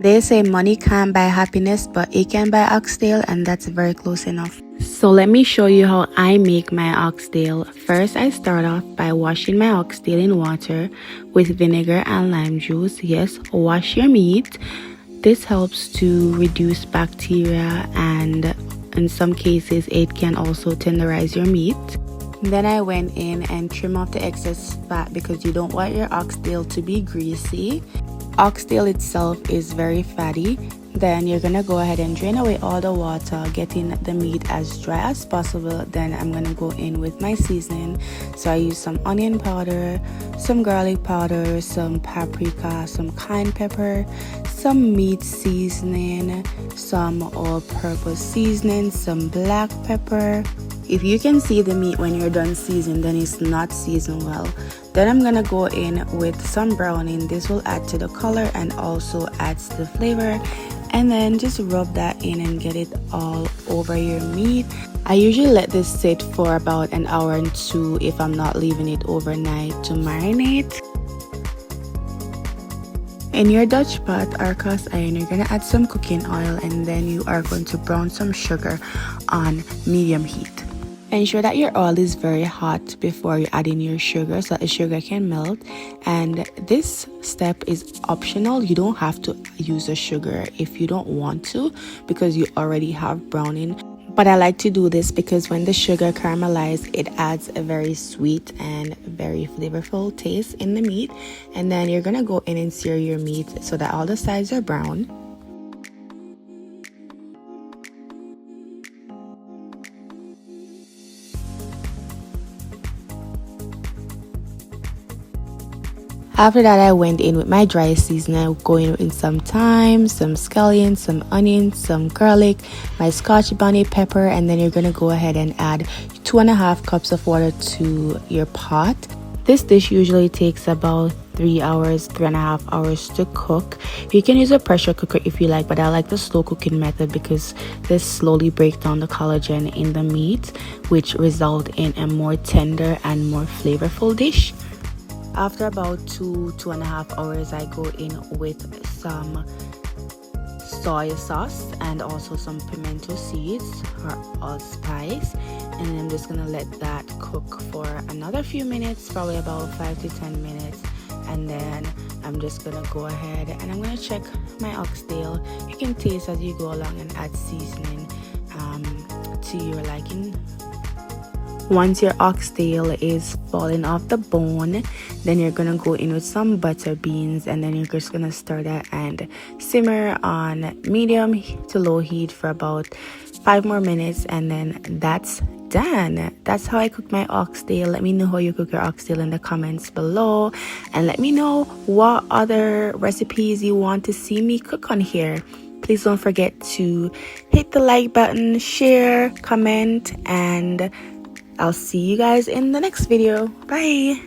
They say money can't buy happiness, but it can buy oxtail, and that's very close enough. So let me show you how I make my oxtail. First, I start off by washing my oxtail in water with vinegar and lime juice. Yes, wash your meat. This helps to reduce bacteria, and in some cases it can also tenderize your meat. Then I went in and trim off the excess fat because you don't want your oxtail to be greasy. Oxtail itself is very fatty. Then you're gonna go ahead and drain away all the water, getting the meat as dry as possible. Then I'm gonna go in with my seasoning. So I use some onion powder, some garlic powder, some paprika, some cayenne pepper, some meat seasoning, some all-purpose seasoning, some black pepper. If you can see the meat when you're done seasoning, then it's not seasoned well. Then I'm gonna go in with some browning. This will add to the color and also adds the flavor. And then just rub that in and get it all over your meat. I usually let this sit for about an hour and two if I'm not leaving it overnight to marinate. In your Dutch pot or cast iron, you're gonna add some cooking oil, and then you are going to brown some sugar on medium heat. Ensure that your oil is very hot before you add in your sugar so that the sugar can melt. And this step is optional. You don't have to use the sugar if you don't want to, because you already have browning. But I like to do this because when the sugar caramelizes, it adds a very sweet and very flavorful taste in the meat. And then you're gonna go in and sear your meat so that all the sides are brown. After that, I went in with my dry seasoning. I go in with some thyme, some scallions, some onions, some garlic, my Scotch bonnet pepper, and then you're gonna go ahead and add 2.5 cups of water to your pot. This dish usually takes about 3.5 hours to cook. You can use a pressure cooker if you like, but I like the slow cooking method because this slowly breaks down the collagen in the meat, which result in a more tender and more flavorful dish. After about 2.5 hours, I go in with some soy sauce and also some pimento seeds or allspice, and then I'm just gonna let that cook for another few minutes, probably about 5 to 10 minutes. And then I'm just gonna go ahead and I'm gonna check my oxtail. You can taste as you go along and add seasoning to your liking. Once your oxtail is falling off the bone, then you're gonna go in with some butter beans, and then you're just gonna stir that and simmer on medium to low heat for about 5 more minutes, and then that's done. That's how I cook my oxtail. Let me know how you cook your oxtail in the comments below, and let me know what other recipes you want to see me cook on here. Please don't forget to hit the like button, share, comment, and I'll see you guys in the next video. Bye.